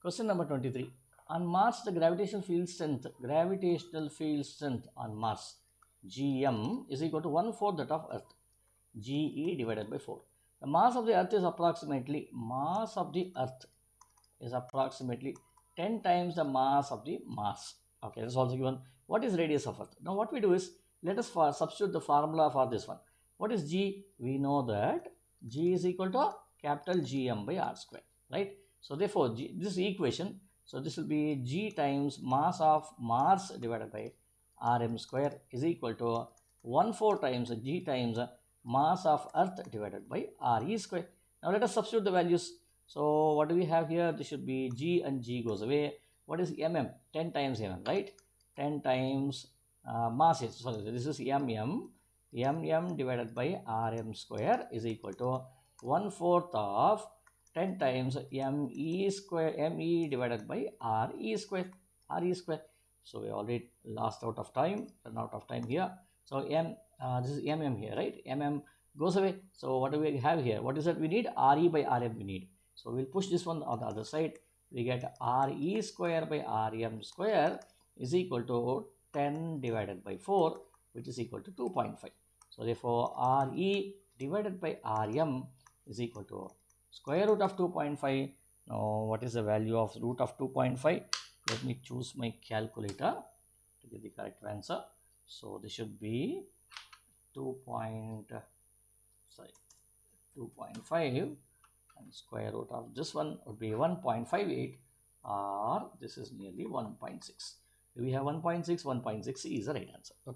Question number 23. On Mars, the gravitational field strength on Mars, Gm, is equal to 1/4 that of Earth, Ge divided by 4. The mass of the Earth is approximately 10 times the mass of the Mars. Okay, that's also given. What is radius of Earth? Now what we do is, let us substitute the formula for this one. What is G? We know that G is equal to capital Gm by R square, right? So therefore, this equation, so this will be G times mass of Mars divided by Rm square is equal to 1/4 times G times mass of Earth divided by Re square. Now let us substitute the values. So what do we have here? This should be G and G goes away. What is mm? 10 times mm, right? 10 times mass is, sorry, this is mm. mm divided by Rm square is equal to 1/4 of 10 times me square, me divided by Re square, Re square. So we already lost out of time, run out of time here. So this is mm here, right? Mm goes away. So what do we have here? What is that we need? Re by Rm we need. So we'll push this one on the other side. We get Re square by Rm square is equal to 10 divided by 4, which is equal to 2.5. So therefore, Re divided by Rm is equal to square root of 2.5. Now, what is the value of root of 2.5? Let me choose my calculator to get the correct answer. So this should be 2.5, and square root of this one would be 1.58, or this is nearly 1.6. We have 1.6. 1.6 is the right answer. Okay.